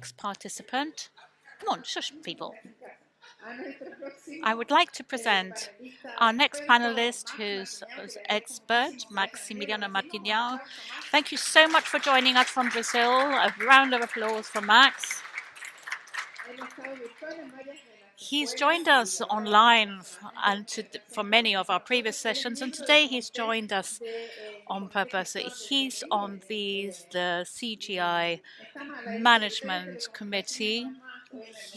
next participant. Come on, shush, people. I would like to present our next panelist, who's expert, Maximiliano Martinhao. Thank you so much for joining us from Brazil. A round of applause for Max. He's joined us online for many of our previous sessions, and today he's joined us on purpose. He's on the CGI Management Committee.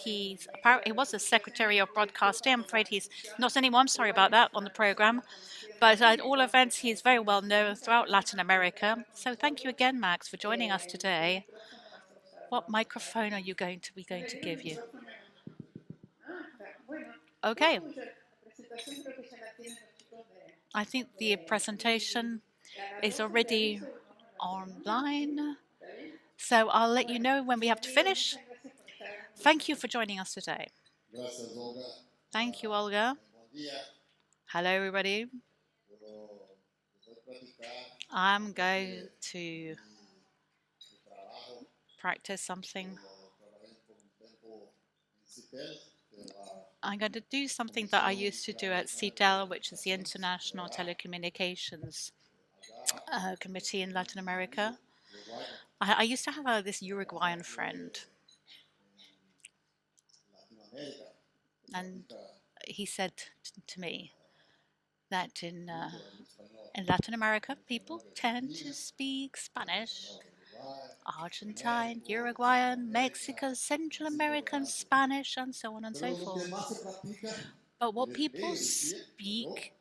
He was the Secretary of Broadcasting. I'm afraid he's not anymore. I'm sorry about that on the program. But at all events, he's very well known throughout Latin America. So thank you again, Max, for joining us today. What microphone are you going to give you? Okay. I think the presentation is already online. So I'll let you know when we have to finish. Thank you for joining us today. Thank you, Olga. Hello, everybody. I'm going to practice something. I'm going to do something that I used to do at CITEL, which is the International Telecommunications Committee in Latin America. I used to have this Uruguayan friend. And he said to me that in Latin America, people tend to speak Spanish. Argentine, Uruguayan, Mexican, Central American, Spanish, and so on and so forth. But what people speak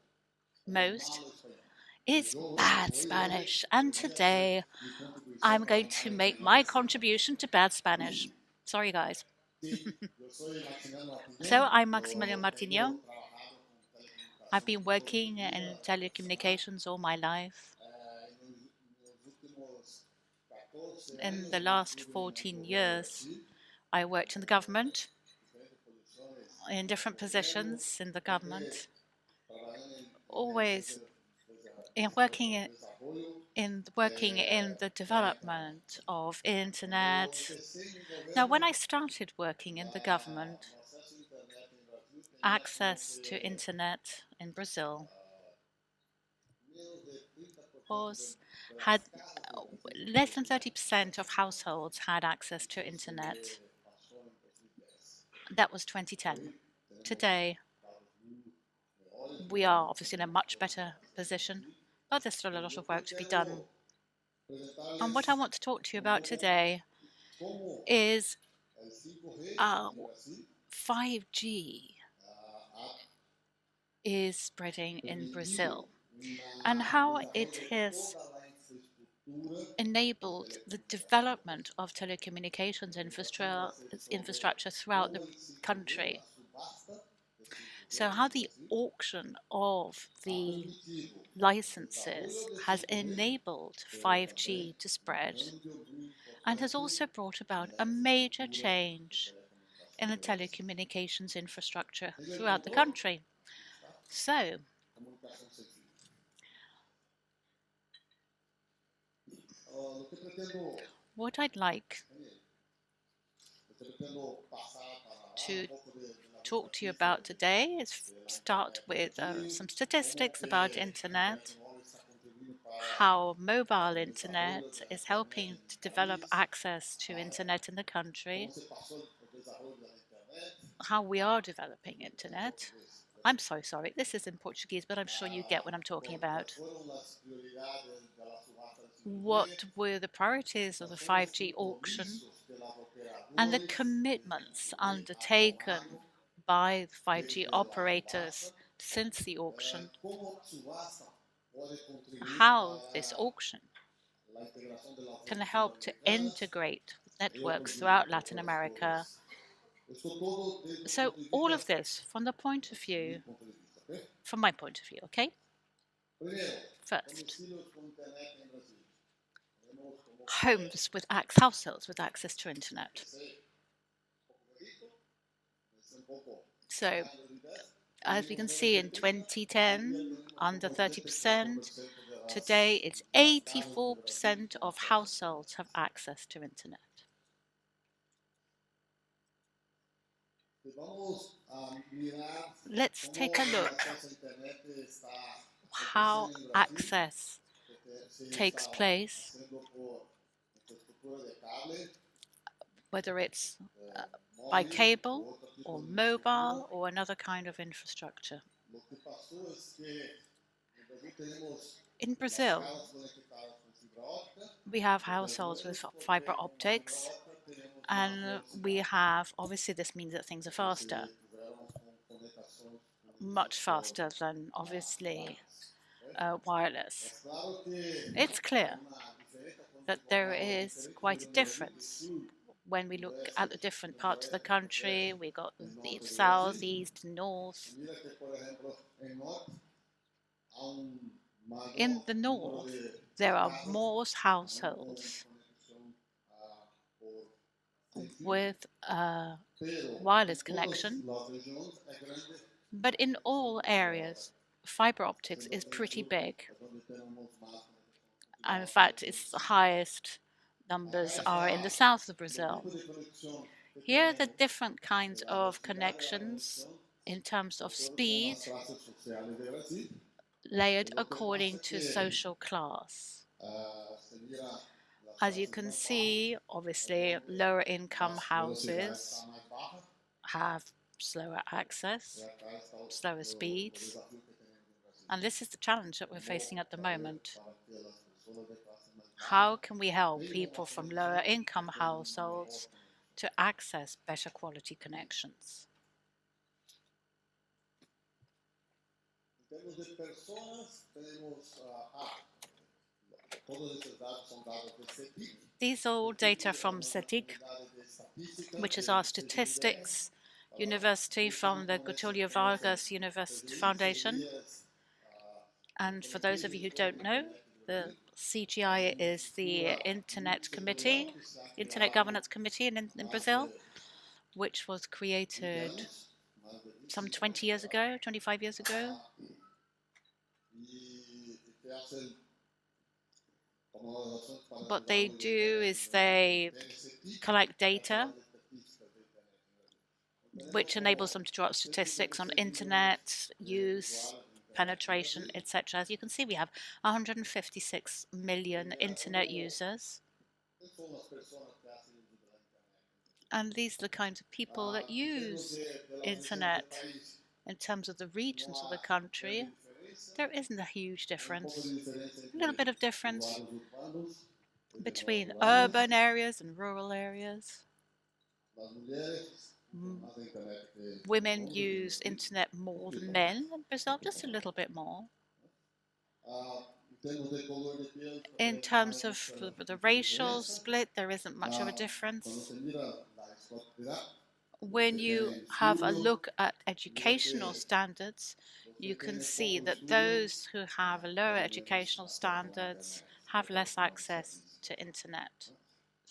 most is bad Spanish. And today, I'm going to make my contribution to bad Spanish. Sorry, guys. So, I'm Maximiliano Martinhao. I've been working in telecommunications all my life. In the last 14 years, I worked in the government, in different positions in the government, always working in the development of internet. Now, when I started working in the government, access to internet in Brazil had less than 30% of households had access to internet. That was 2010. Today, we are obviously in a much better position, but there's still a lot of work to be done. And what I want to talk to you about today is 5G is spreading in Brazil and how it has enabled the development of telecommunications infrastructure throughout the country. So how the auction of the licenses has enabled 5G to spread and has also brought about a major change in the telecommunications infrastructure throughout the country. So, what I'd like to talk to you about today is start with some statistics about internet, how mobile internet is helping to develop access to internet in the country, how we are developing internet. I'm so sorry, this is in Portuguese, but I'm sure you get what I'm talking about. What were the priorities of the 5G auction and the commitments undertaken by the 5G operators since the auction? How this auction can help to integrate networks throughout Latin America. So all of this from my point of view, okay? First, households with access to internet. So, as we can see in 2010, under 30%. Today, it's 84% of households have access to internet. Let's take a look how access takes place, whether it's by cable or mobile or another kind of infrastructure. In Brazil, we have households with fiber optics, and we have, obviously, this means that things are faster, much faster than, obviously, wireless. It's clear that there is quite a difference when we look at the different parts of the country. We got the south, east, north. In the north, there are more households with a wireless connection, but in all areas, fiber optics is pretty big. And in fact, its highest numbers are in the south of Brazil. Here are the different kinds of connections in terms of speed, layered according to social class. As you can see, obviously, lower income houses have slower access, slower speeds, and this is the challenge that we're facing at the moment. How can we help people from lower income households to access better quality connections? These are all data from CETIC, which is our statistics university from the Getulio Vargas University Foundation. And for those of you who don't know, the CGI is the Internet Committee, Internet Governance Committee in Brazil, which was created some 20 years ago, 25 years ago. What they do is they collect data which enables them to draw up statistics on internet use, penetration, etc. As you can see, we have 156 million internet users. And these are the kinds of people that use internet. In terms of the regions of the country, there isn't a huge difference. A little bit of difference between urban areas and rural areas. Women use internet more than men in Brazil, just a little bit more. In terms of the racial split, there isn't much of a difference. When you have a look at educational standards, you can see that those who have lower educational standards have less access to internet.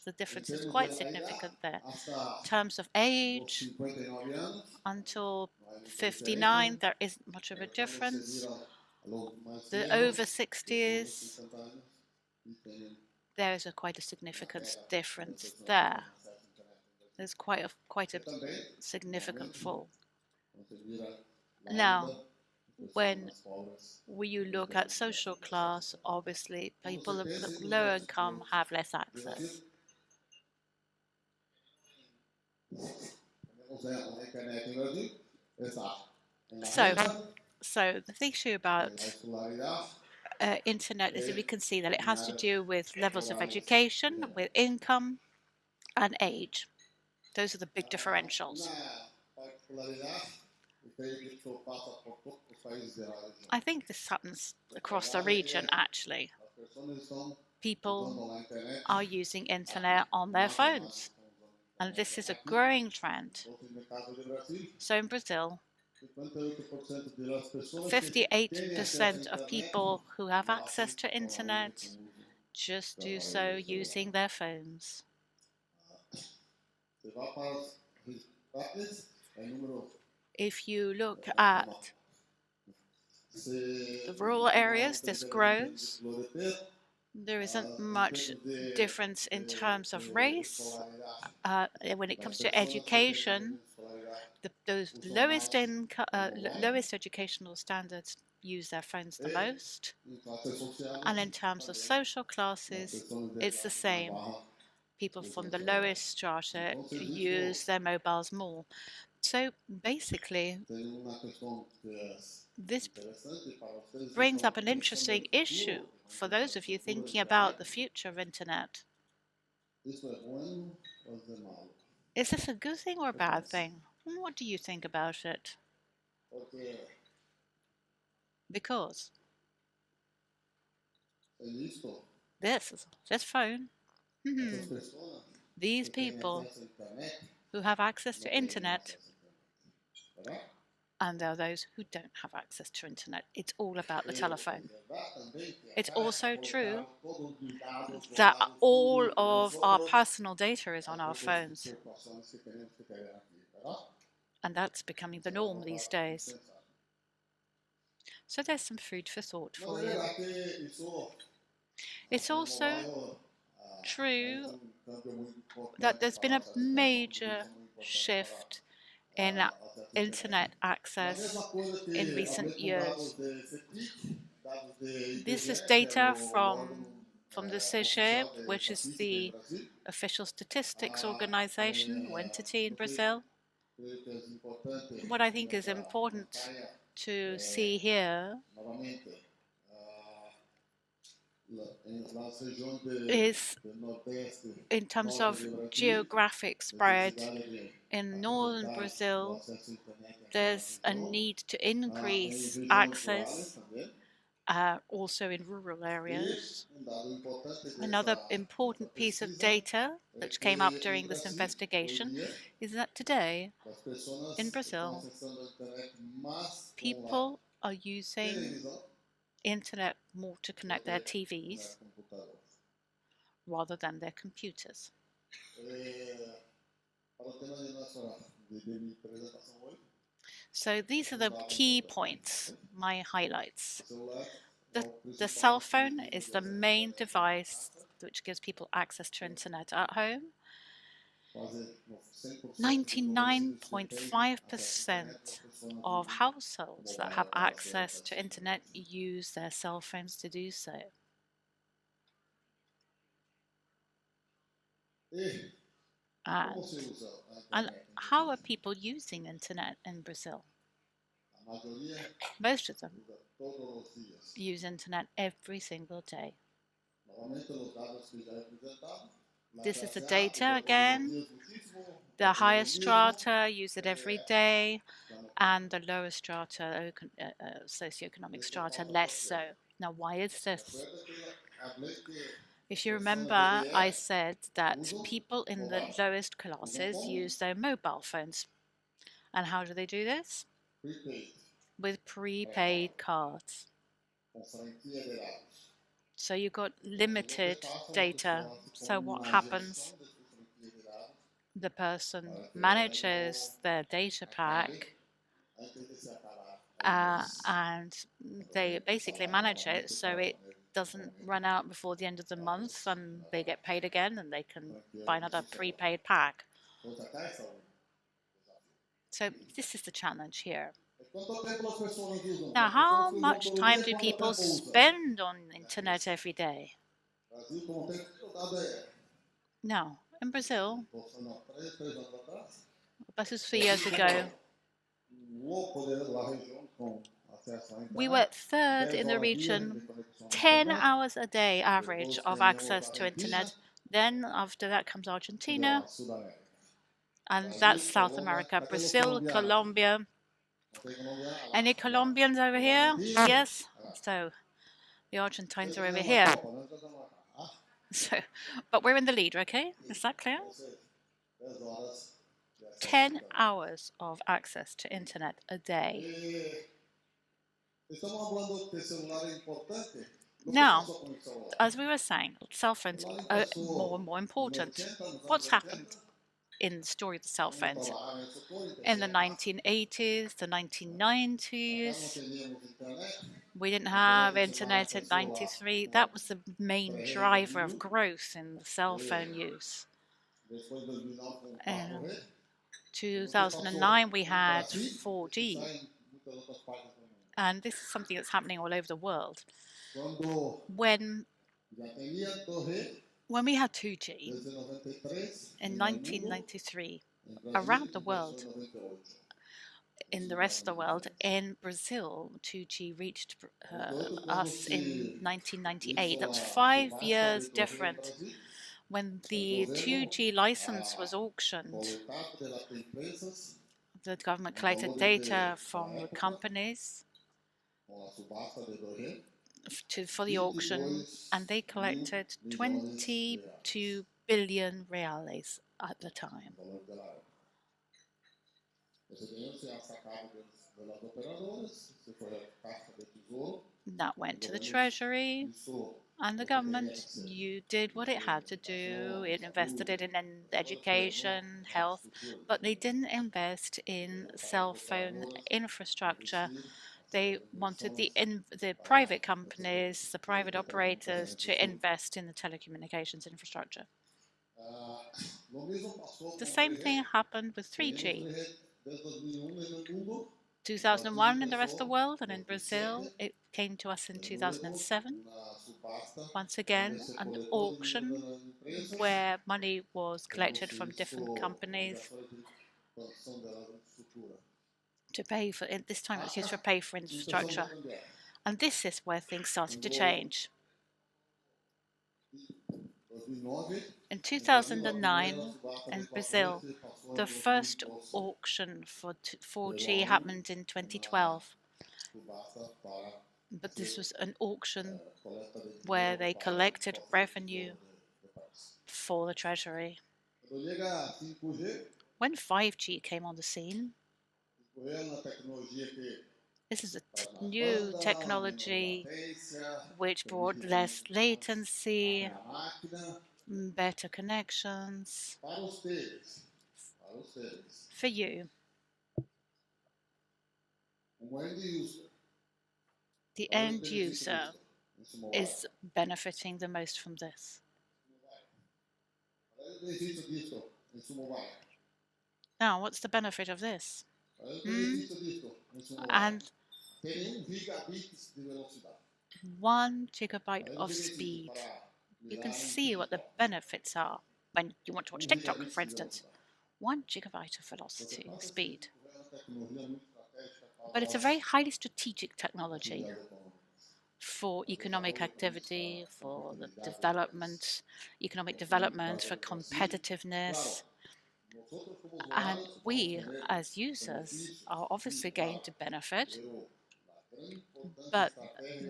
The difference is quite significant there. In terms of age, until 59, there isn't much of a difference. The over 60s, there is quite a significant difference there. There's quite a significant fall. Now, when you look at social class, obviously people of lower income have less access. So the issue about internet is that we can see that it has to do with levels of education, with income, and age. Those are the big differentials. I think this happens across the region, actually. People are using internet on their phones, and this is a growing trend. So in Brazil, 58% of people who have access to internet just do so using their phones. If you look at the rural areas, this grows. There isn't much difference in terms of race. When it comes to education, those lowest educational standards use their phones the most. And in terms of social classes, it's the same. People from the lowest strata use their mobiles more. So basically, this brings up an interesting issue for those of you thinking about the future of internet. Is this a good thing or a bad thing? What do you think about it? Because this phone, these people who have access to internet, and there are those who don't have access to internet. It's all about the telephone. It's also true that all of our personal data is on our phones. And that's becoming the norm these days. So there's some food for thought for you. It's also true that there's been a major shift in internet access in recent years. This is data from the CEGEB, which is the official statistics organization or entity in Brazil. What I think is important to see here is in terms of geographic spread. In northern Brazil, there's a need to increase access, also in rural areas. Another important piece of data that came up during this investigation is that today in Brazil, people are using internet more to connect their TVs rather than their computers. So these are the key points, my highlights. The cell phone is the main device which gives people access to internet at home. 99.5% of households that have access to internet use their cell phones to do so. And how are people using internet in Brazil? Most of them use internet every single day. This is the data again. The highest strata use it every day, and the lower strata, socioeconomic strata, less so. Now, why is this? If you remember, I said that people in the lowest classes use their mobile phones. And how do they do this? With prepaid cards. So you've got limited data. So what happens? The person manages their data pack and they basically manage it so it doesn't run out before the end of the month and they get paid again and they can buy another prepaid pack. So this is the challenge here. Now, how much time do people spend on internet every day? Now, in Brazil, this was 3 years ago, we were third in the region, 10 hours a day average of access to internet. Then after that comes Argentina, and that's South America, Brazil, Colombia. Any Colombians over here? Yes? So the Argentines are over here. So, but we're in the lead, okay? Is that clear? 10 hours of access to internet a day. Now, as we were saying, cell phones are more and more important. What's happened in the story of the cell phones? In the 1980s, the 1990s, we didn't have internet in 93. That was the main driver of growth in the cell phone use. 2009, we had 4G. And this is something that's happening all over the world. When we had 2G in 1993, around the world, in the rest of the world, in Brazil, 2G reached us in 1998. That's 5 years different. When the 2G license was auctioned, the government collected data from the companies for the auction, and they collected 22 billion reales at the time. That went to the treasury, and the government did what it had to do. It invested it in education, health, but they didn't invest in cell phone infrastructure. They wanted the private companies, the private operators, to invest in the telecommunications infrastructure. The same thing happened with 3G. 2001 in the rest of the world, and in Brazil, it came to us in 2007. Once again, an auction where money was collected from different companies to pay for it. This time it was used to pay for infrastructure. And this is where things started to change. In 2009, in Brazil, the first auction for 4G happened in 2012. But this was an auction where they collected revenue for the treasury. When 5G came on the scene, this is a new technology which brought less latency, better connections for you. The end user is benefiting the most from this. Now, what's the benefit of this? And 1 gigabyte of speed. You can see what the benefits are when you want to watch TikTok, for instance. 1 gigabyte of velocity, speed. But it's a very highly strategic technology for economic activity, for the development, economic development, for competitiveness. And we, as users, are obviously going to benefit. But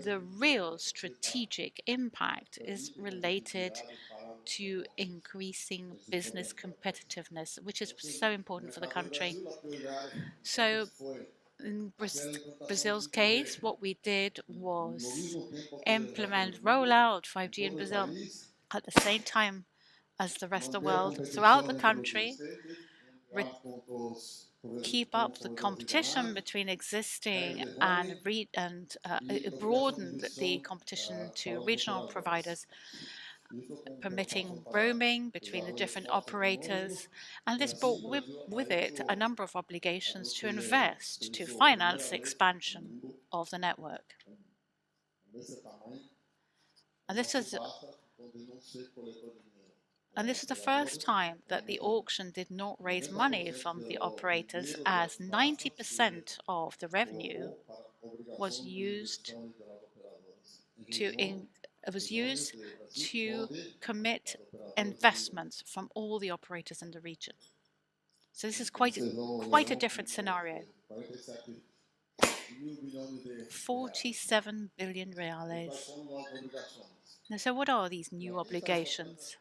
the real strategic impact is related to increasing business competitiveness, which is so important for the country. So in Brazil's case, what we did was roll out 5G in Brazil at the same time as the rest of the world throughout the country, keep up the competition between existing and broaden the competition to regional providers, permitting roaming between the different operators. And this brought with it a number of obligations to invest, to finance the expansion of the network. And this is the first time that the auction did not raise money from the operators, as 90% of the revenue was used to commit investments from all the operators in the region. So this is quite a different scenario. 47 billion reales. Now, so what are these new obligations?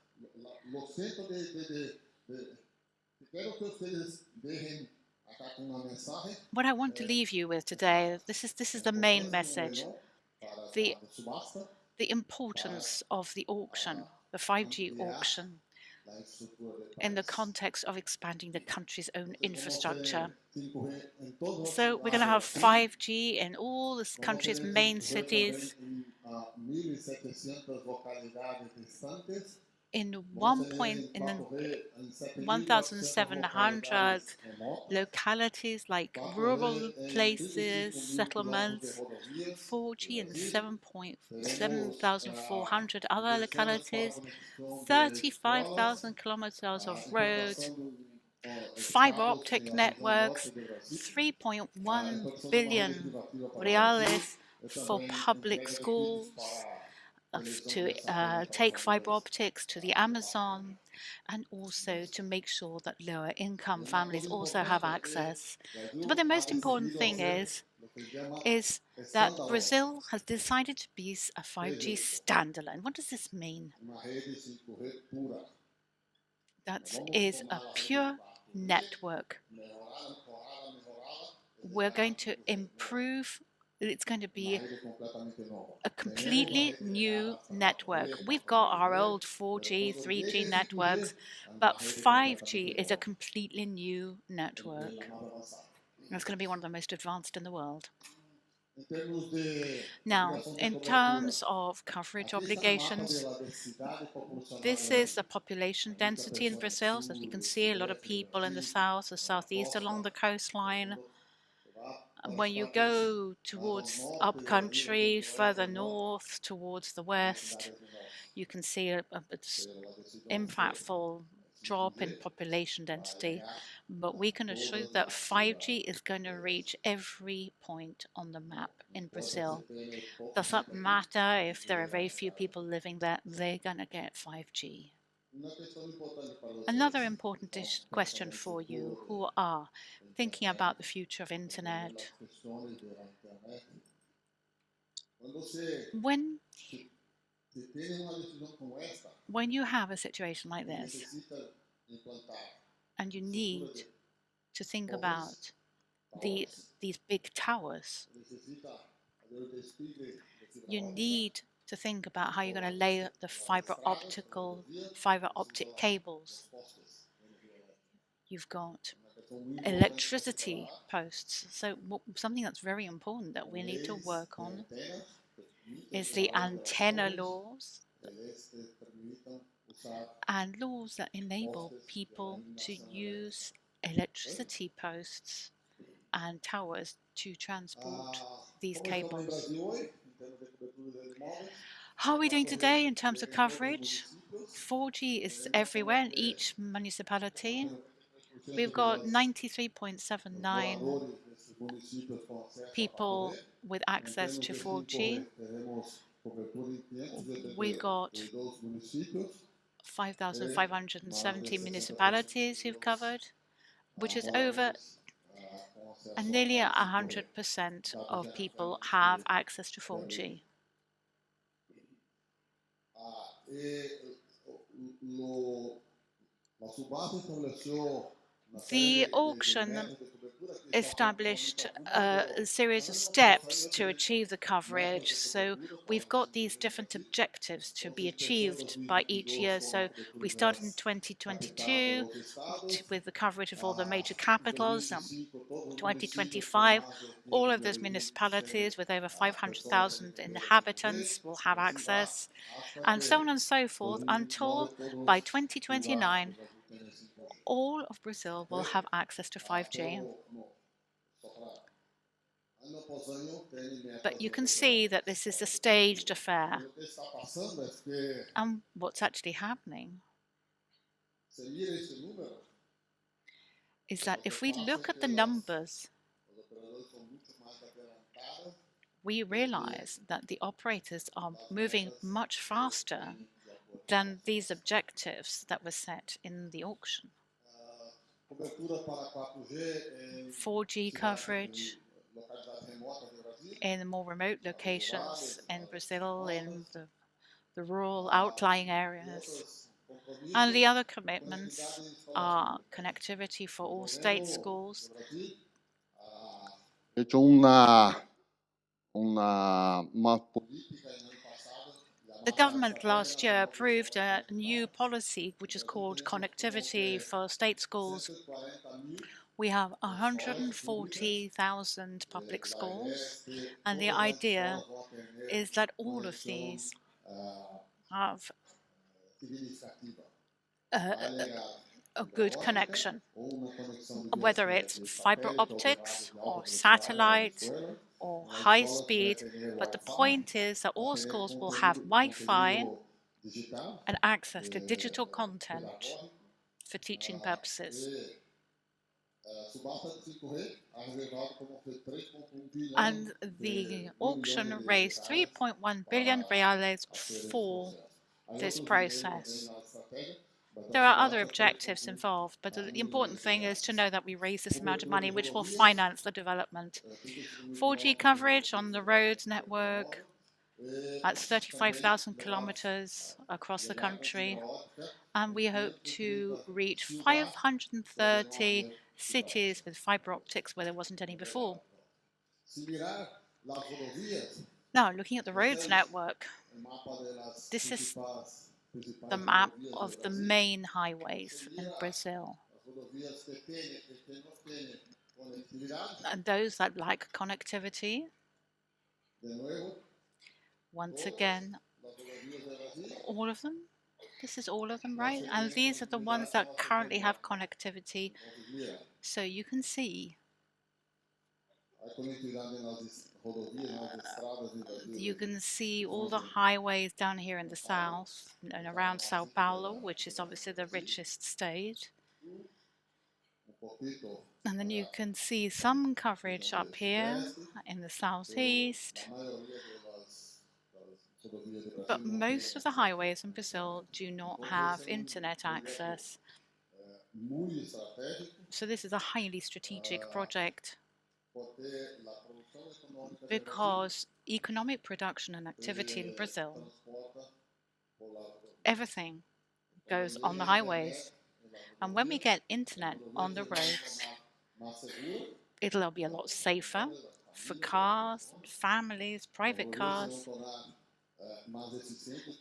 What I want to leave you with today, this is the main message. The importance of the auction, the 5G auction, in the context of expanding the country's own infrastructure. So we're going to have 5G in all the country's main cities. in 1,700 localities like rural places, settlements, 4G in 7,400 other localities, 35,000 kilometers of roads, fiber optic networks, 3.1 billion reales for public schools to take fiber optics to the Amazon, and also to make sure that lower income families also have access. But the most important thing is that Brazil has decided to be a 5G standalone. What does this mean? That is a pure network. We're going to improve. It's going to be a completely new network. We've got our old 4G, 3G networks, but 5G is a completely new network. It's going to be one of the most advanced in the world. Now, in terms of coverage obligations, this is the population density in Brazil. So as you can see, a lot of people in the south, the southeast along the coastline. When you go towards upcountry, further north, towards the west, you can see a impactful drop in population density. But we can assure you that 5G is going to reach every point on the map in Brazil. Doesn't matter if there are very few people living there, they're going to get 5G. Another important question for you who are thinking about the future of internet. When you have a situation like this, and you need to think about these big towers, you need to think about how you're going to lay the fiber optic cables. You've got electricity posts. So something that's very important that we need to work on is the antenna laws and laws that enable people to use electricity posts and towers to transport these cables. How are we doing today in terms of coverage? 4G is everywhere in each municipality. We've got 93.79 people with access to 4G. We got 5,570 municipalities who've covered, which is over, and nearly 100% of people have access to 4G. The auction established a series of steps to achieve the coverage. So we've got these different objectives to be achieved by each year. So we started in 2022 with the coverage of all the major capitals. 2025, all of those municipalities with over 500,000 inhabitants will have access, and so on and so forth, until by 2029, all of Brazil will have access to 5G. But you can see that this is a staged affair. And what's actually happening is that if we look at the numbers, we realize that the operators are moving much faster than these objectives that were set in the auction. 4G coverage in the more remote locations in Brazil, in the rural outlying areas. And the other commitments are connectivity for all state schools. The government last year approved a new policy which is called Connectivity for State Schools. We have 140,000 public schools, and the idea is that all of these have a good connection, whether it's fiber optics or satellite or high speed. But the point is that all schools will have Wi-Fi and access to digital content for teaching purposes. And the auction raised 3.1 billion reales for this process. There are other objectives involved, but the important thing is to know that we raise this amount of money, which will finance the development. 4G coverage on the roads network, that's 35,000 kilometers across the country, and we hope to reach 530 cities with fiber optics where there wasn't any before. Now, looking at the roads network, this is the map of the main highways in Brazil. And those that lack connectivity, once again, all of them. This is all of them, right? And these are the ones that currently have connectivity. So you can see all the highways down here in the south and around Sao Paulo, which is obviously the richest state. And then you can see some coverage up here in the southeast. But most of the highways in Brazil do not have internet access. So this is a highly strategic project because economic production and activity in Brazil, everything goes on the highways. And when we get internet on the roads, it'll be a lot safer for cars, families, private cars.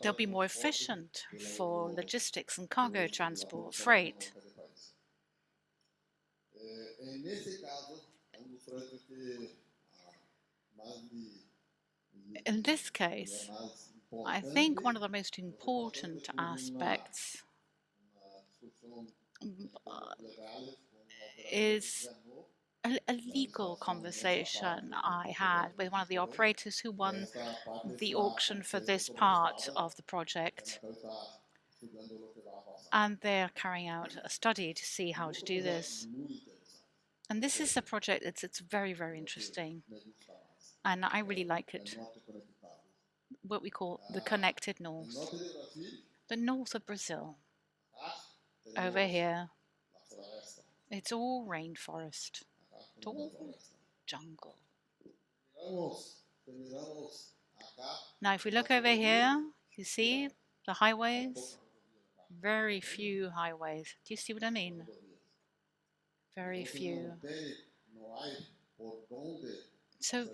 They'll be more efficient for logistics and cargo transport, freight. In this case, I think one of the most important aspects is a legal conversation I had with one of the operators who won the auction for this part of the project. And they're carrying out a study to see how to do this. And this is a project it's very, very interesting. And I really like it. What we call the connected north. The north of Brazil. Over here, it's all rainforest. It's all jungle. Now, if we look over here, you see the highways? Very few highways. Do you see what I mean? Very few. So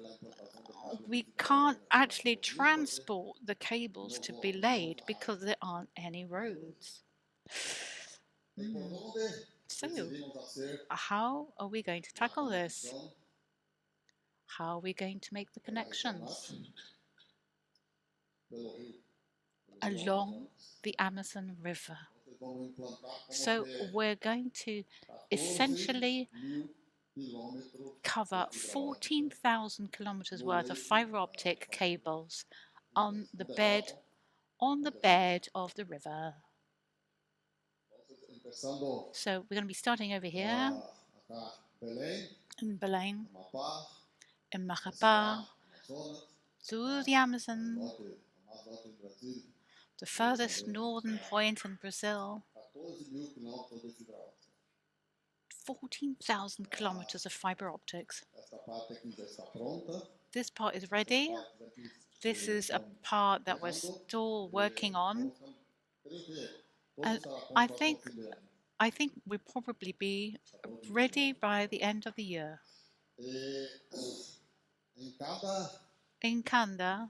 we can't actually transport the cables to be laid because there aren't any roads. So, how are we going to tackle this? How are we going to make the connections? Along the Amazon River. So we're going to essentially cover 14,000 kilometers worth of fiber optic cables on the bed of the river. So we're going to be starting over here in Belém, in Macapá, through the Amazon, the furthest northern point in Brazil. 14,000 kilometers of fiber optics. This part is ready. This is a part that we're still working on. And I think we'll probably be ready by the end of the year. In Kanda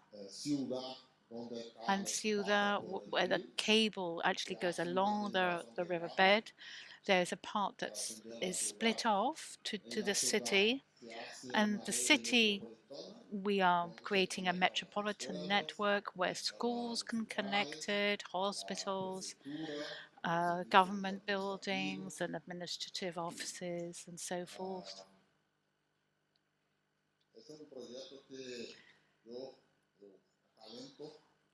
and Ciudad, where the cable actually goes along the riverbed, there's a part that is split off to the city, and the city We are creating a metropolitan network where schools can connect it, hospitals, government buildings and administrative offices and so forth.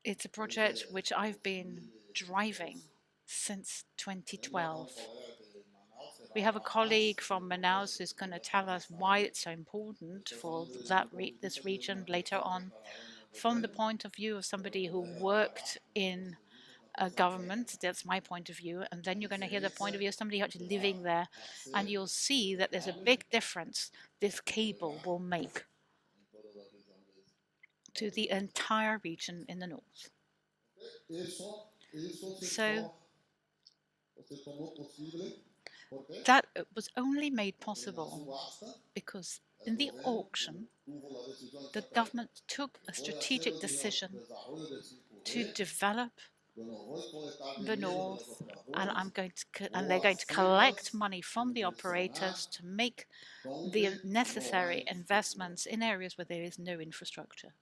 It's a project which I've been driving since 2012. We have a colleague from Manaus who's going to tell us why it's so important for this region later on, from the point of view of somebody who worked in a government. That's my point of view. And then you're going to hear the point of view of somebody actually living there, and you'll see that there's a big difference this cable will make to the entire region in the north. So that was only made possible because in the auction, the government took a strategic decision to develop the north, and they're going to collect money from the operators to make the necessary investments in areas where there is no infrastructure.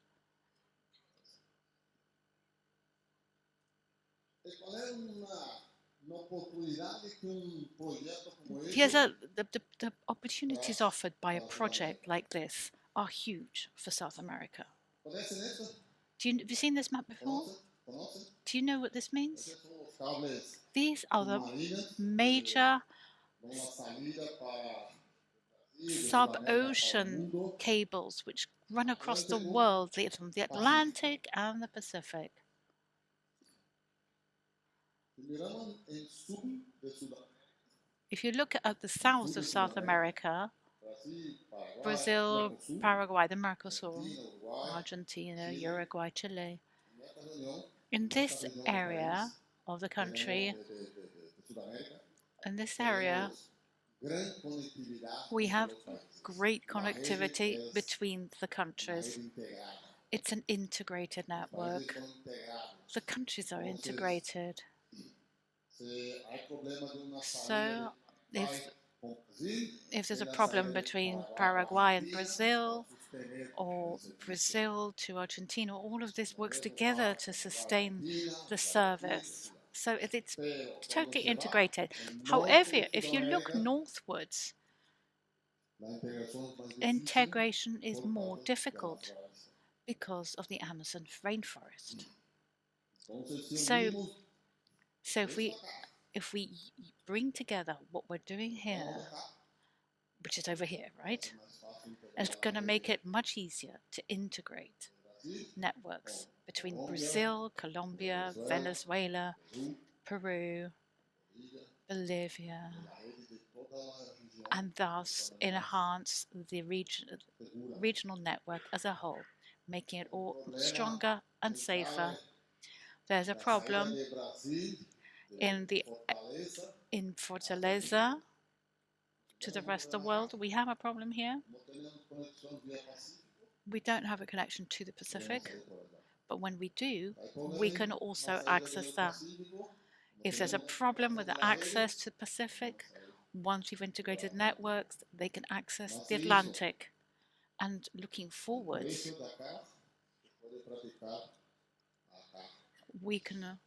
The opportunities offered by a project like this are huge for South America. Have you seen this map before? Do you know what this means? These are the major sub-ocean cables which run across the world, from the Atlantic and the Pacific. If you look at the south of South America, Brazil, Paraguay, the Mercosur, Argentina, Uruguay, Chile. In this area of the country, we have great connectivity between the countries. It's an integrated network. The countries are integrated. So if there's a problem between Paraguay and Brazil, or Brazil to Argentina, all of this works together to sustain the service. So it's totally integrated. However, if you look northwards, integration is more difficult because of the Amazon rainforest. So if we bring together what we're doing here, which is over here, right? It's going to make it much easier to integrate networks between Brazil, Colombia, Venezuela, Peru, Bolivia, and thus enhance the regional network as a whole, making it all stronger and safer. There's a problem in Fortaleza to the rest of the world. We have a problem here. We don't have a connection to the Pacific, but when we do, we can also access that. If there's a problem with the access to the Pacific, once we've integrated networks, they can access the Atlantic. And looking forwards, we can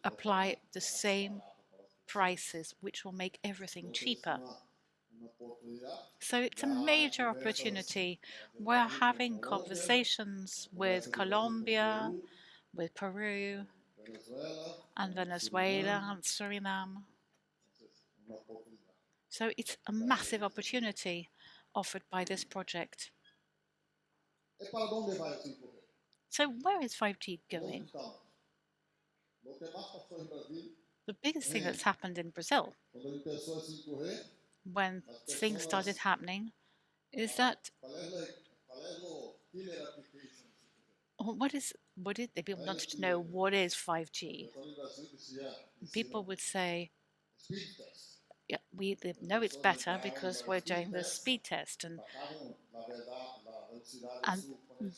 apply the same prices, which will make everything cheaper. So it's a major opportunity. We're having conversations with Colombia, with Peru, and Venezuela, and Suriname. So it's a massive opportunity offered by this project. So where is 5G going? The biggest thing that's happened in Brazil when things started happening is that people wanted to know what is 5G. People would say, yeah, we know it's better because we're doing the speed test, and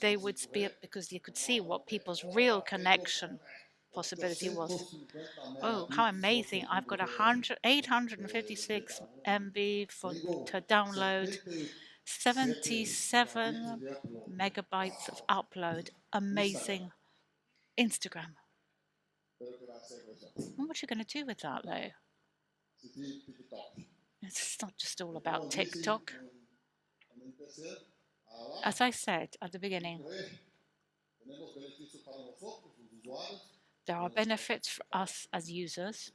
they would speed because you could see what people's real connection possibility was. Oh, how amazing! I've got 856 MB to download 77 megabytes of upload. Amazing. Instagram. And what are you going to do with that, though? It's not just all about TikTok. As I said at the beginning, there are benefits for us as users,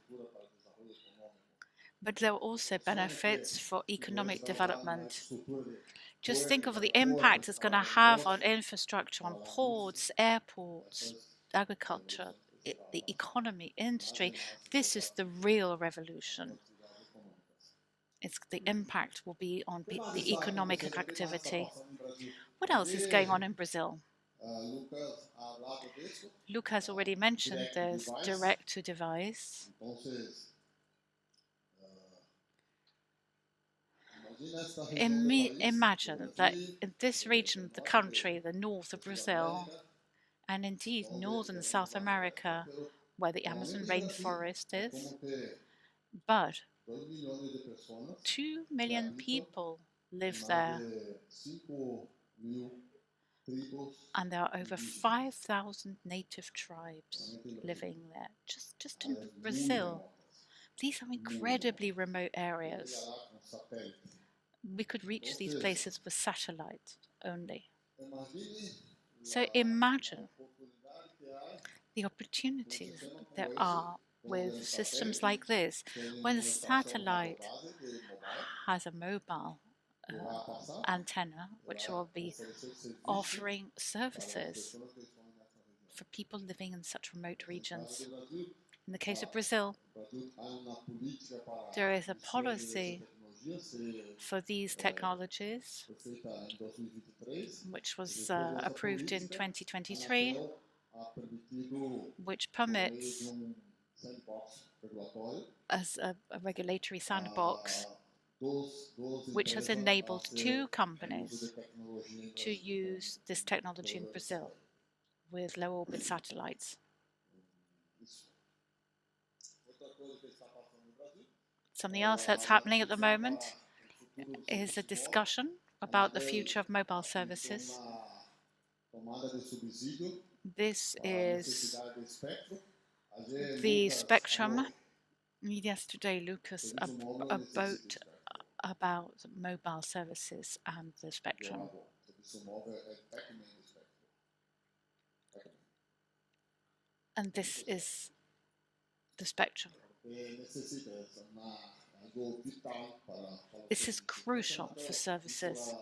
but there are also benefits for economic development. Just think of the impact it's going to have on infrastructure, on ports, airports, agriculture, the economy, industry. This is the real revolution. The impact will be on the economic activity. What else is going on in Brazil? Luke has already mentioned this direct to device. Imagine that in this region of the country, the north of Brazil, and indeed northern South America, where the Amazon rainforest is, but 2 million people live there, and there are over 5,000 native tribes living there, just in Brazil. These are incredibly remote areas. We could reach these places with satellite only. So imagine the opportunities there are with systems like this. When a satellite has a mobile antenna, which will be offering services for people living in such remote regions. In the case of Brazil, there is a policy for these technologies, which was approved in 2023, which permits as a regulatory sandbox, which has enabled 2 companies to use this technology in Brazil with low orbit satellites. Something else that's happening at the moment is a discussion about the future of mobile services. This is the spectrum. Yesterday, Lucas, a vote about mobile services and the spectrum. And this is the spectrum. This is crucial for services.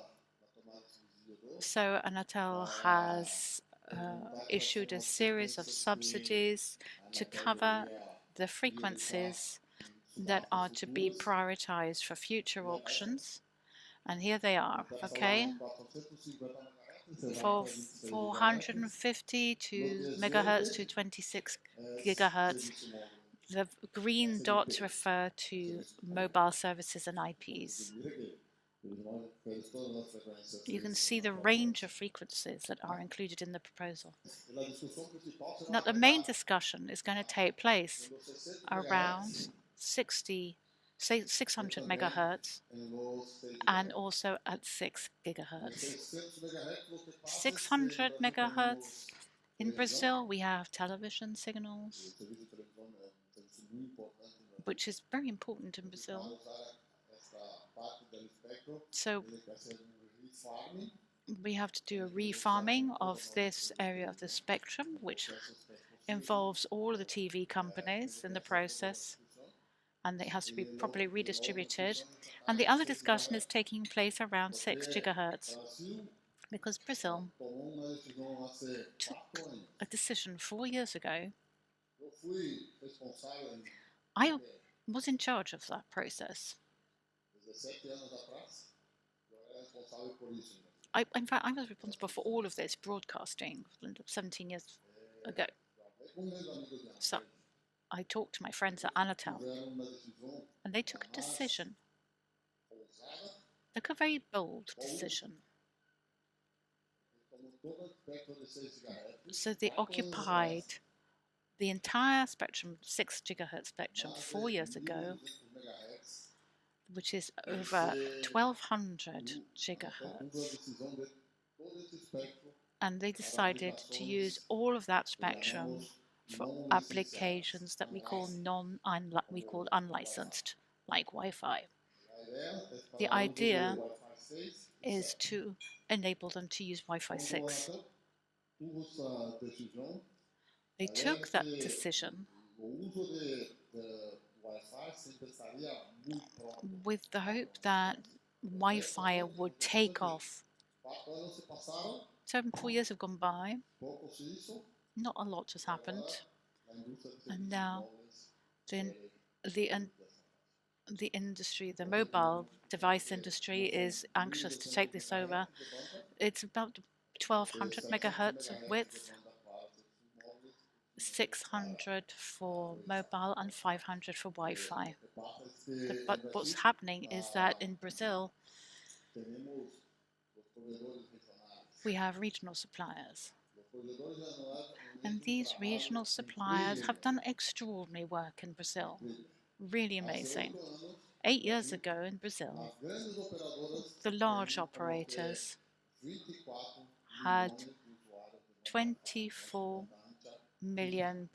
So Anatel has issued a series of subsidies to cover the frequencies that are to be prioritized for future auctions. And here they are, okay? For 450 megahertz to 26 gigahertz, the green dots refer to mobile services and IPs. You can see the range of frequencies that are included in the proposal. Now, the main discussion is going to take place around 600 megahertz and also at 6 gigahertz. 600 megahertz. In Brazil, we have television signals, which is very important in Brazil. So we have to do a refarming of this area of the spectrum, which involves all the TV companies in the process, and it has to be properly redistributed. And the other discussion is taking place around 6 gigahertz, because Brazil took a decision 4 years ago. I was in charge of that process. In fact, I was responsible for all of this broadcasting 17 years ago. So I talked to my friends at Anatel, and they took a decision, like a very bold decision. So they occupied the entire spectrum, 6 gigahertz spectrum, 4 years ago, which is over 1200 gigahertz. And they decided to use all of that spectrum for applications that we call unlicensed, like Wi-Fi. The idea is to enable them to use Wi-Fi 6. They took that decision with the hope that Wi-Fi would take off. So 4 years have gone by, not a lot has happened, and now the industry, the mobile device industry, is anxious to take this over. It's about 1200 megahertz of width, 600 for mobile and 500 for Wi-Fi. But what's happening is that in Brazil, we have regional suppliers. And these regional suppliers have done extraordinary work in Brazil. Really amazing. 8 years ago in Brazil, the large operators had 24 million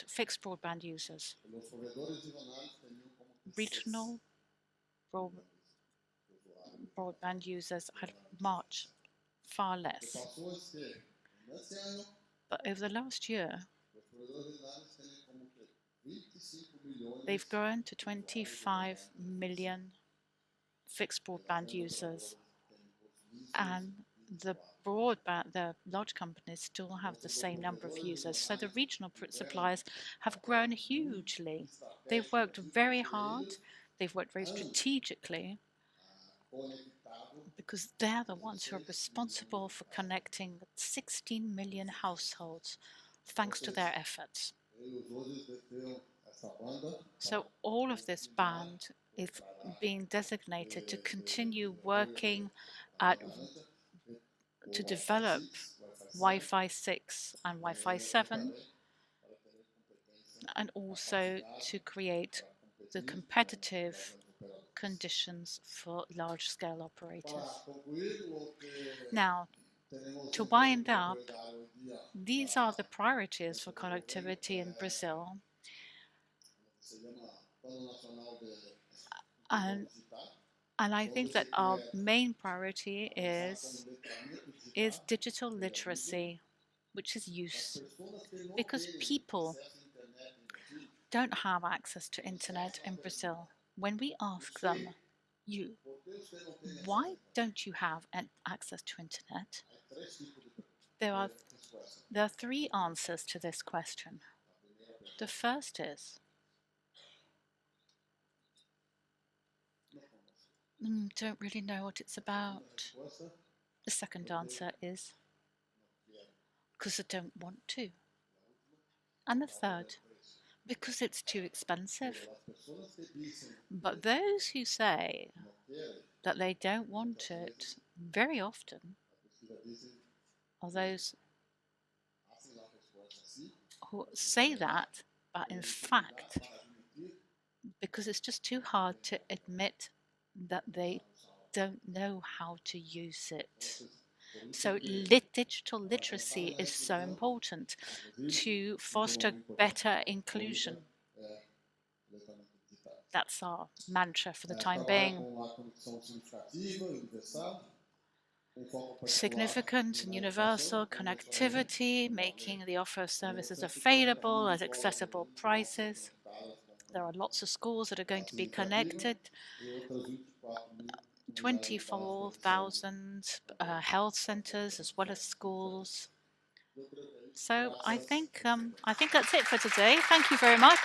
fixed broadband users. Regional broadband users had much, far less. But over the last year, they've grown to 25 million fixed broadband users, and the large companies still have the same number of users. So the regional suppliers have grown hugely. They've worked very hard. They've worked very strategically because they're the ones who are responsible for connecting 16 million households thanks to their efforts. So all of this band is being designated to continue working to develop Wi-Fi 6 and Wi-Fi 7, and also to create the competitive conditions for large-scale operators. Now, to wind up, these are the priorities for connectivity in Brazil. And I think that our main priority is digital literacy, which is use, because people don't have access to internet in Brazil. When we ask them, why don't you have access to internet? There are three answers to this question. The first is, don't really know what it's about. The second answer is, because I don't want to. And the third, because it's too expensive. But those who say that they don't want it very often are those who say that, but in fact, because it's just too hard to admit that they don't know how to use it. So digital literacy is so important to foster better inclusion. That's our mantra for the time being. Significant and universal connectivity, making the offer of services available at accessible prices. There are lots of schools that are going to be connected. 24,000 health centers as well as schools. So I think that's it for today. Thank you very much.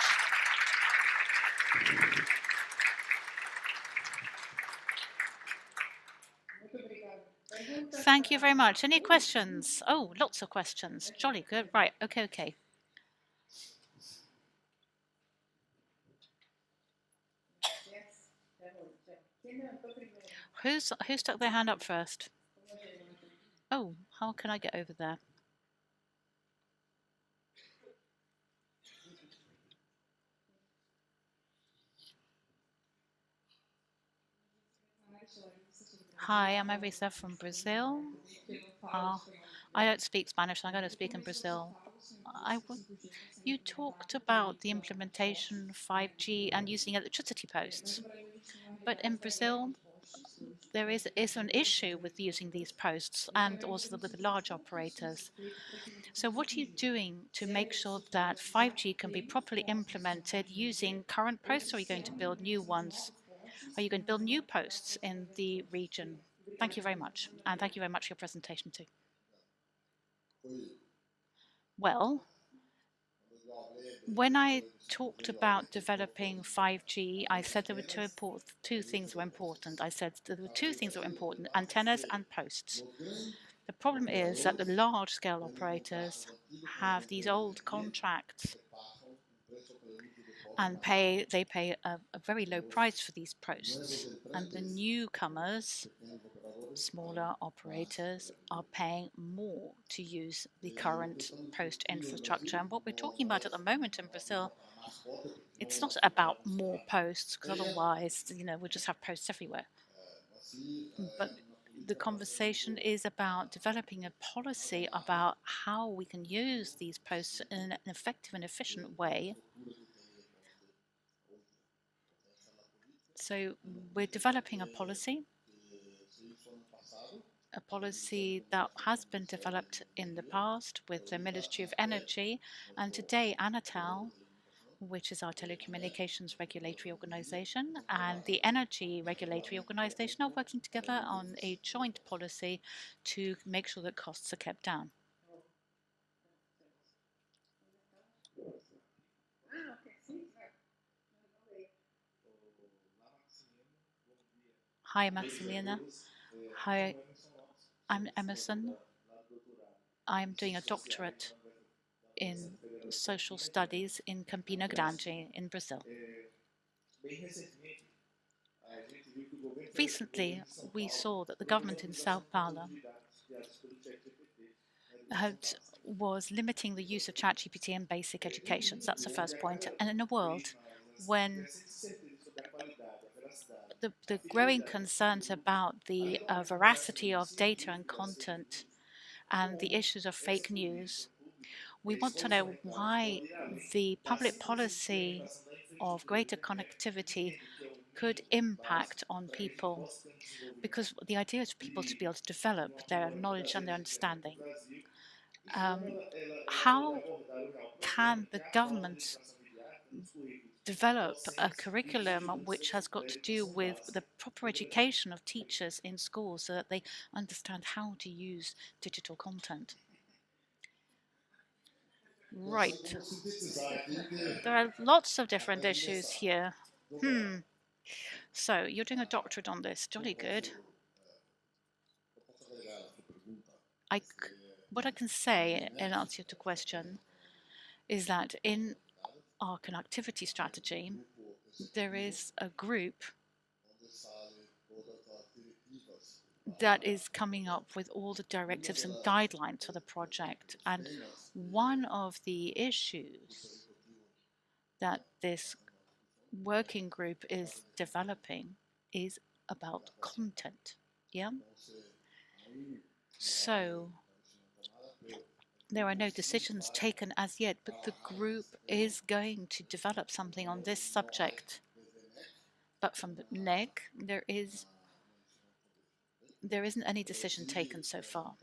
Thank you very much. Any questions? Oh, lots of questions. Jolly good. Right. Okay. Who stuck their hand up first? Oh, how can I get over there? Hi, I'm Marisa from Brazil. Uh, I don't speak Spanish, so I'm going to speak in Brazil. I w- you talked about the implementation of 5G and using electricity posts, but in Brazil, there is an issue with using these posts and also with the large operators. So what are you doing to make sure that 5G can be properly implemented using current posts, or are you going to build new ones? Are you going to build new posts in the region? Thank you very much. And thank you very much for your presentation too. Well, when I talked about developing 5G, I said there were two things were important. I said there were two things that were important, antennas and posts. The problem is that the large-scale operators have these old contracts and they pay a very low price for these posts. And the newcomers, smaller operators, are paying more to use the current post infrastructure. And what we're talking about at the moment in Brazil, it's not about more posts, because otherwise, we'll just have posts everywhere. But the conversation is about developing a policy about how we can use these posts in an effective and efficient way. So we're developing a policy that has been developed in the past with the Ministry of Energy, and today Anatel, which is our telecommunications regulatory organization, and the energy regulatory organization are working together on a joint policy to make sure that costs are kept down. Hi, Maximiliano. Hi, I'm Emerson. I'm doing a doctorate in social studies in Campina Grande in Brazil. Recently, we saw that the government in Sao Paulo was limiting the use of ChatGPT in basic education. So that's the first point. And in a world when the growing concerns about the veracity of data and content and the issues of fake news, we want to know why the public policy of greater connectivity could impact on people, because the idea is for people to be able to develop their knowledge and their understanding. How can the government develop a curriculum which has got to do with the proper education of teachers in schools so that they understand how to use digital content? Right. There are lots of different issues here. So you're doing a doctorate on this. Jolly good. What I can say in answer to the question is that in our connectivity strategy, there is a group that is coming up with all the directives and guidelines for the project. And one of the issues that this working group is developing is about content. Yeah. So there are no decisions taken as yet, but the group is going to develop something on this subject. But from the NEG, there isn't any decision taken so far.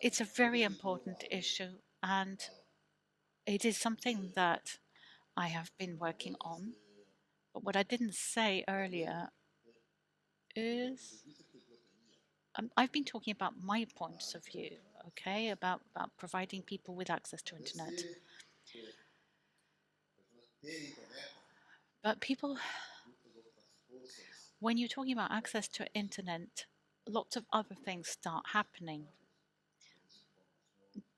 It's a very important issue, and it is something that I have been working on. But what I didn't say earlier is I've been talking about my points of view, okay, about providing people with access to internet. But people, when you're talking about access to internet, lots of other things start happening.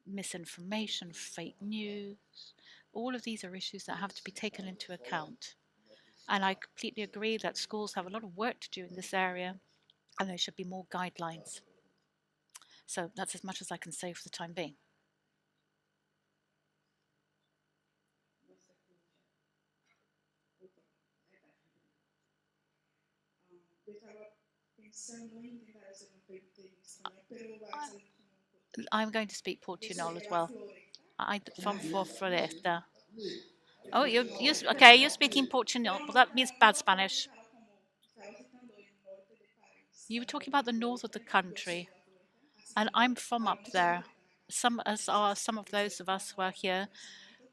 Misinformation, fake news, all of these are issues that have to be taken into account. And I completely agree that schools have a lot of work to do in this area, and there should be more guidelines. So that's as much as I can say for the time being. I'm going to speak Portuñol as well. From Floresta. Oh, you're okay. You're speaking Portuñol. Well, that means bad Spanish. You were talking about the north of the country, and I'm from up there. Some as are some of those of us who are here.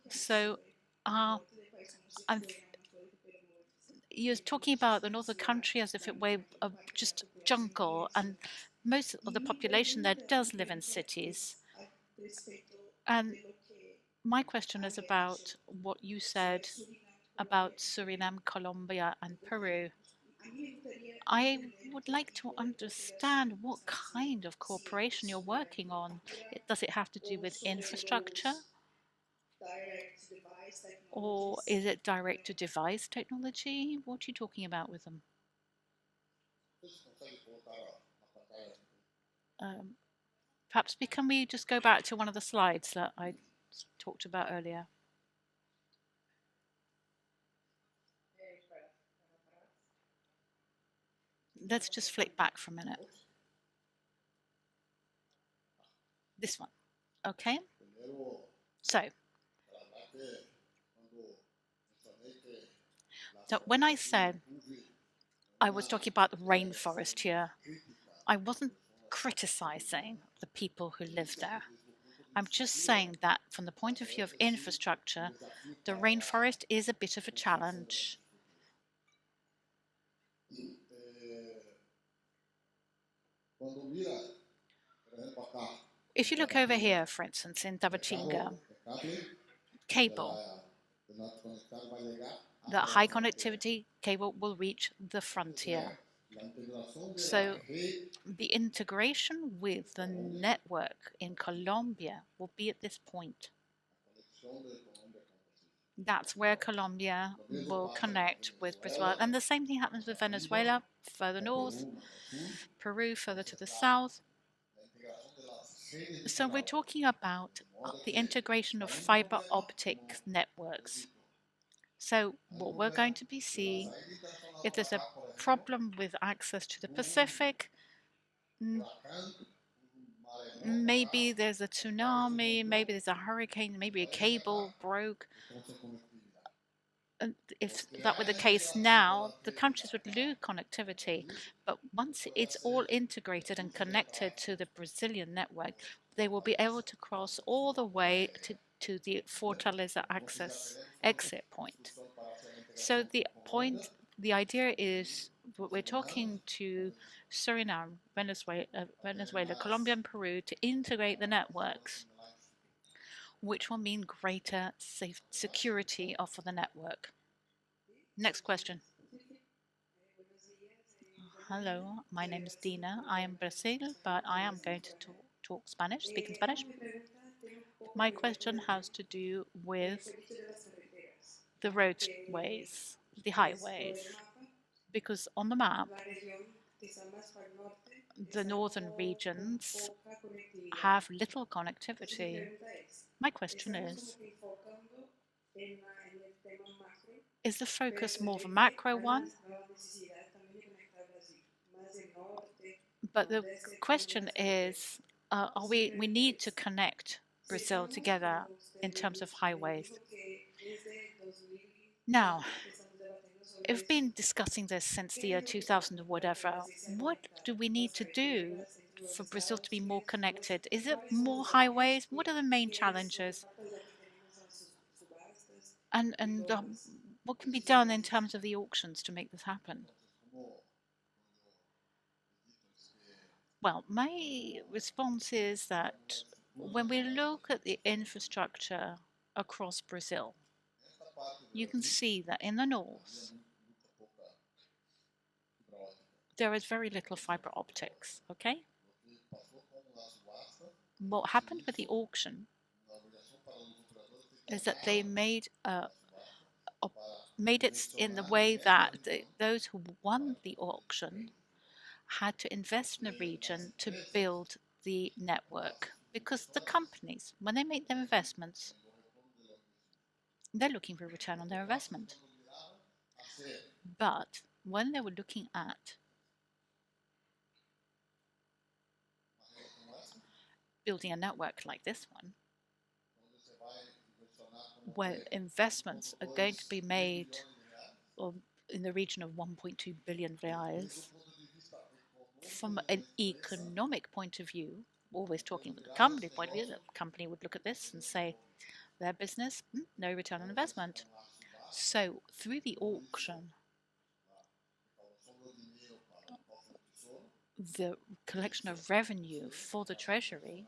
So, uh, I'm, you're talking about the north of the country as if it were just jungle, and most of the population there does live in cities. And my question is about what you said about Suriname, Colombia, and Peru. I would like to understand what kind of cooperation you're working on. Does it have to do with infrastructure? Or is it direct to device technology? What are you talking about with them? Um, Perhaps can we just go back to one of the slides that I talked about earlier? Let's just flick back for a minute. This one. Okay. So when I said I was talking about the rainforest here, I wasn't criticizing the people who live there. I'm just saying that from the point of view of infrastructure, the rainforest is a bit of a challenge. If you look over here, for instance, in Tabatinga, cable, the high connectivity cable will reach the frontier. So the integration with the network in Colombia will be at this point. That's where Colombia will connect with Brazil. And the same thing happens with Venezuela further north, Peru further to the south. So we're talking about the integration of fiber optic networks. So what we're going to be seeing, if there's a problem with access to the Pacific, maybe there's a tsunami, maybe there's a hurricane, maybe a cable broke. And if that were the case now, the countries would lose connectivity. But once it's all integrated and connected to the Brazilian network, they will be able to cross all the way to the Fortaleza exit point. So the idea is we're talking to Suriname, Venezuela, Colombia, and Peru to integrate the networks, which will mean greater security of the network. Next question. Hello, my name is Dina. I am Brazil, but I am going to talk Spanish, speak in Spanish. My question has to do with the roadways, the highways, because on the map, the northern regions have little connectivity. My question is the focus more of a macro one? But the question is, we need to connect Brazil together in terms of highways. Now, we've been discussing this since the year 2000 or whatever. What do we need to do for Brazil to be more connected? Is it more highways? What are the main challenges? And what can be done in terms of the auctions to make this happen? Well, my response is that when we look at the infrastructure across Brazil, you can see that in the north, there is very little fiber optics, okay? What happened with the auction is that they made it in the way that those who won the auction had to invest in the region to build the network. Because the companies, when they make their investments, they're looking for a return on their investment. But when they were looking at building a network like this one, where investments are going to be made of, in the region of 1.2 billion reais, from an economic point of view, always talking from the company point of view, the company would look at this and say, their business, no return on investment. So through the auction, the collection of revenue for the Treasury,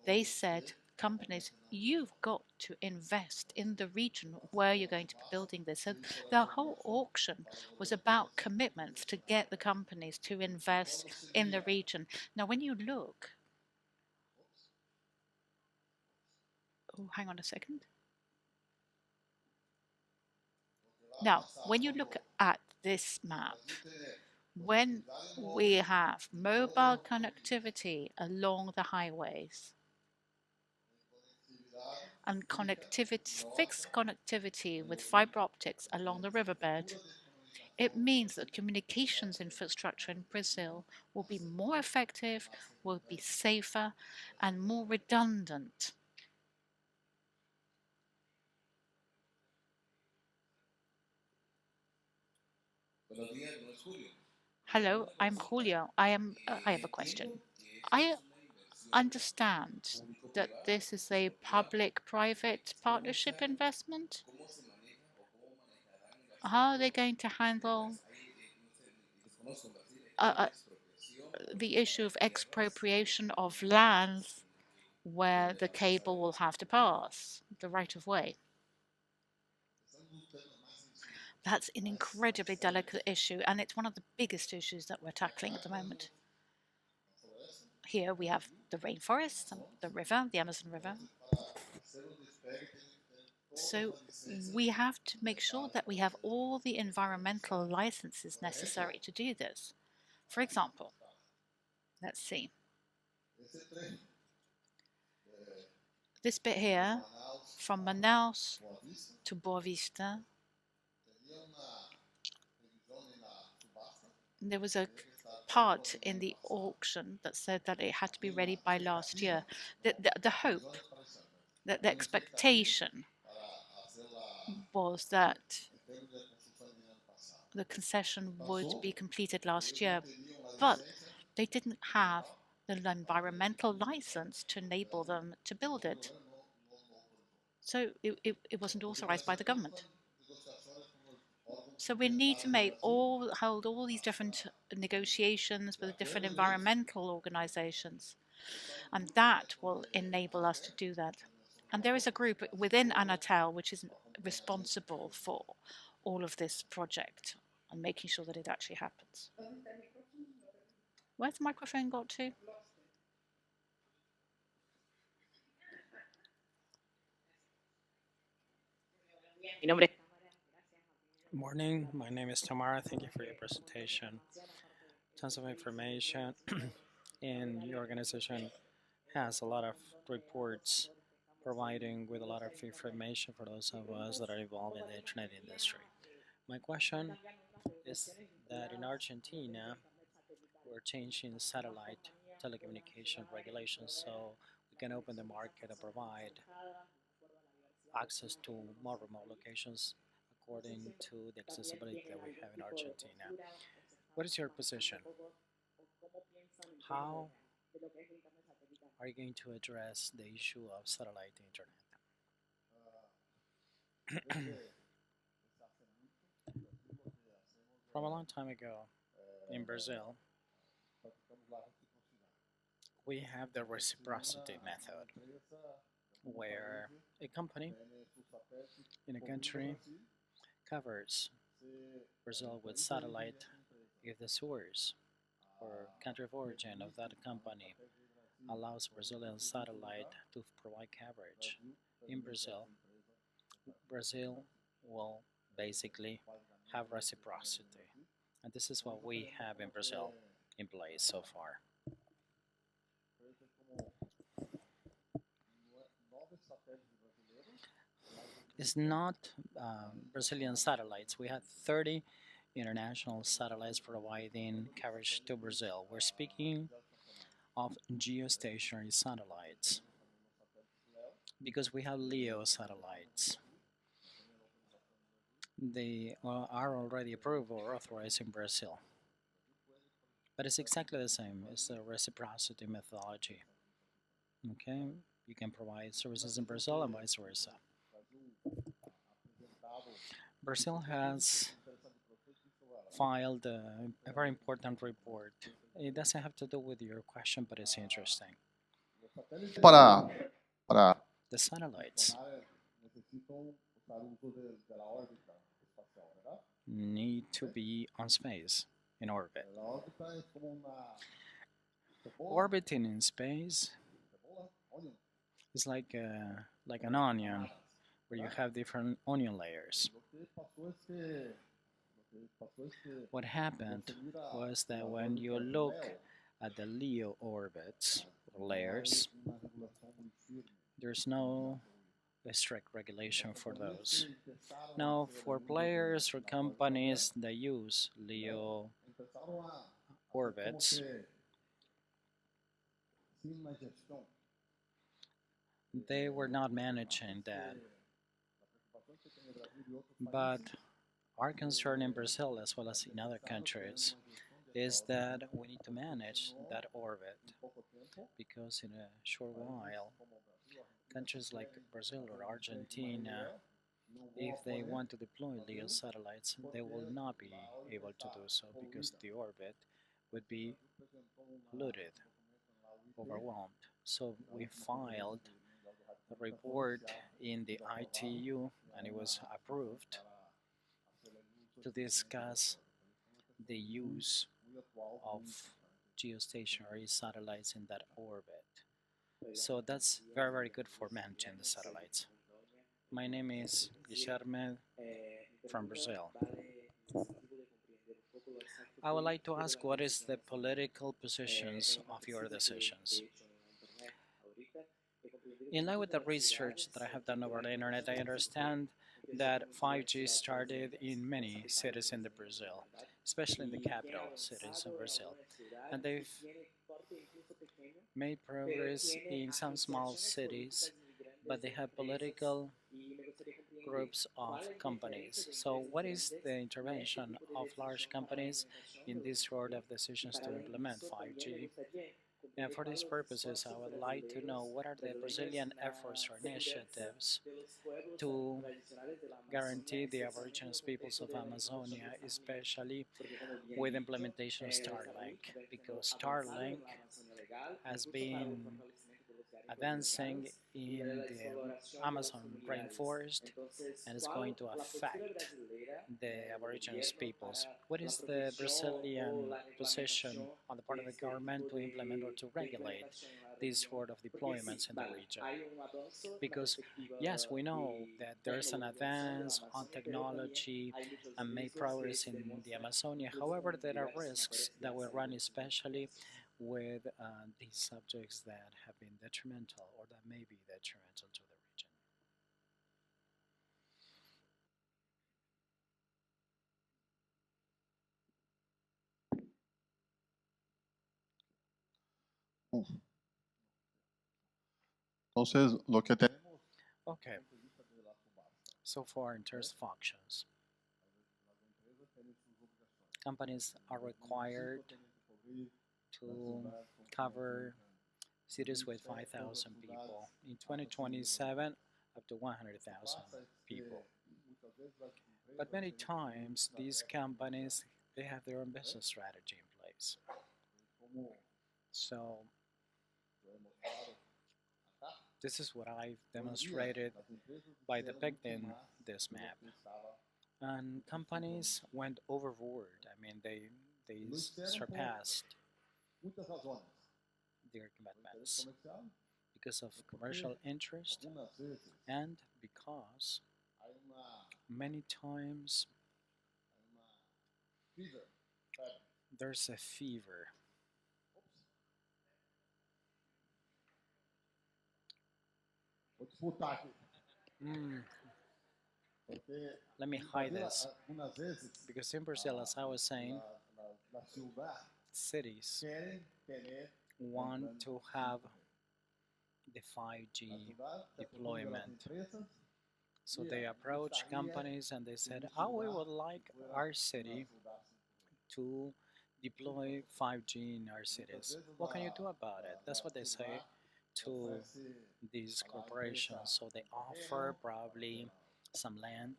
they said, companies, you've got to invest in the region where you're going to be building this. So the whole auction was about commitments to get the companies to invest in the region. Now, when you look, oh, hang on a second. Now, when you look at this map, when we have mobile connectivity along the highways and connectivity, fixed connectivity with fiber optics along the riverbed, it means that communications infrastructure in Brazil will be more effective, will be safer, and more redundant. Hello, I'm Julio. I have a question. I understand that this is a public-private partnership investment. How are they going to handle uh, uh, the issue of expropriation of lands where the cable will have to pass, the right of way? That's an incredibly delicate issue, and it's one of the biggest issues that we're tackling at the moment. Here we have the rainforest, the river, the Amazon River. So we have to make sure that we have all the environmental licenses necessary to do this. For example, let's see. This bit here, from Manaus to Boa Vista, there was a part in the auction that said that it had to be ready by last year. The hope, that the expectation was that the concession would be completed last year, but they didn't have the environmental license to enable them to build it. So it wasn't authorized by the government. So we need to hold all these different negotiations with different environmental organizations, and that will enable us to do that. And there is a group within Anatel which is responsible for all of this project and making sure that it actually happens. Where's the microphone got to? Morning, my name is Tamara. Thank you for your presentation. Tons of information, and your organization has a lot of reports providing with a lot of information for those of us that are involved in the internet industry. My question is that in Argentina, we're changing satellite telecommunication regulations so we can open the market and provide access to more remote locations according to the accessibility that we have in Argentina. What is your position? How are you going to address the issue of satellite internet? From a long time ago in Brazil, we have the reciprocity method where a company in a country covers Brazil with satellite if the source or country of origin of that company allows Brazilian satellite to provide coverage in Brazil. Brazil will basically have reciprocity. And this is what we have in Brazil in place so far. It's not Brazilian satellites. We had 30 international satellites providing coverage to Brazil. We're speaking of geostationary satellites because we have LEO satellites. They are already approved or authorized in Brazil. But it's exactly the same. It's the reciprocity methodology. Okay, you can provide services in Brazil and vice versa. Brazil has filed a very important report. It doesn't have to do with your question, but it's interesting. Para, para The satellites need to be on space, in orbit. Orbiting in space is like an onion, where you have different onion layers. What happened was that when you look at the LEO orbits, layers, there's no strict regulation for those. Now, for players or companies that use LEO orbits, they were not managing that. But our concern in Brazil, as well as in other countries, is that we need to manage that orbit because in a short while, countries like Brazil or Argentina, if they want to deploy LEO satellites, they will not be able to do so because the orbit would be polluted, overwhelmed. So we filed a report in the ITU and it was approved to discuss the use of geostationary satellites in that orbit. So that's very, very good for managing the satellites. My name is Guilherme from Brazil. I would like to ask what is the political positions of your decisions? In line with the research that I have done over the internet, I understand that 5G started in many cities in Brazil, especially in the capital cities of Brazil. And they've made progress in some small cities, but they have political groups of companies. So what is the intervention of large companies in this sort of decisions to implement 5G? And for these purposes, I would like to know what are the Brazilian efforts or initiatives to guarantee the Aboriginal peoples of Amazonia, especially with implementation of Starlink, because Starlink has been advancing in the Amazon rainforest and is going to affect the Aboriginal peoples. What is the Brazilian position on the part of the government to implement or to regulate these sort of deployments in the region? Because yes, we know that there's an advance on technology and made progress in the Amazonia. However, there are risks that we run, especially with these subjects that have been detrimental or that may be detrimental to the region. entonces lo que tenemos. Okay, so far in terms of auctions, companies are required to cover cities with 5,000 people. In 2027, up to 100,000 people. But many times, these companies, they have their own business strategy in place. So, this is what I've demonstrated by depicting this map. And companies went overboard. I mean, they surpassed their commitments because of commercial interest and because many times there's a fever. Mm, let me hide this because in Brazil, as I was saying, cities want to have the 5G deployment. So they approach companies and they said, oh, we would like our city to deploy 5G in our cities. What can you do about it? That's what they say to these corporations. So they offer probably some land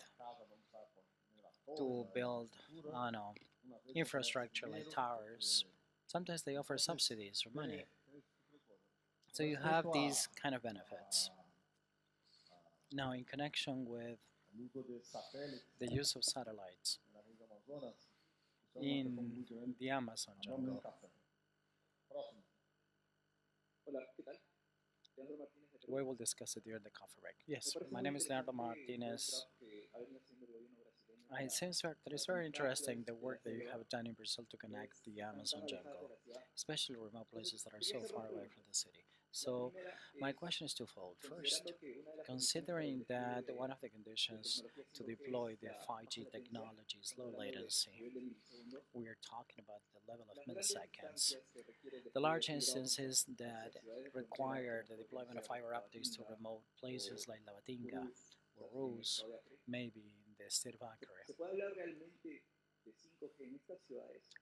to build, I don't know, infrastructure like towers. Sometimes they offer subsidies or money. So you have these kind of benefits. Now, in connection with the use of satellites in the Amazon jungle, we will discuss it during the coffee break. Yes, my name is Leonardo Martinez. It seems that it's very interesting the work that you have done in Brazil to connect the Amazon jungle, especially remote places that are so far away from the city. So my question is twofold. First, considering that one of the conditions to deploy the 5G technology is low latency, we are talking about the level of milliseconds. The large instances that require the deployment of fiber optics to remote places like Lavatinga or Rus, maybe in the state of Acre.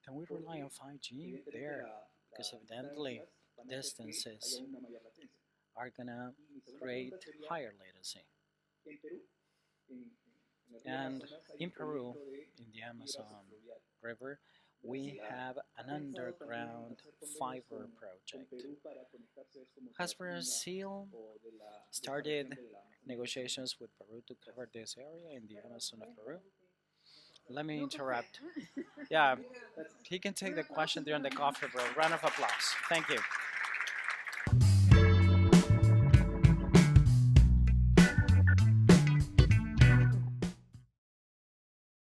Can we rely on 5G there? Because evidently distances are gonna create higher latency. And in Peru, in the Amazon River, we have an underground fiber project. Has Brazil started negotiations with Peru to cover this area in the Amazon of Peru? Let me interrupt. Yeah, he can take the question during the coffee break. Round of applause. Thank you.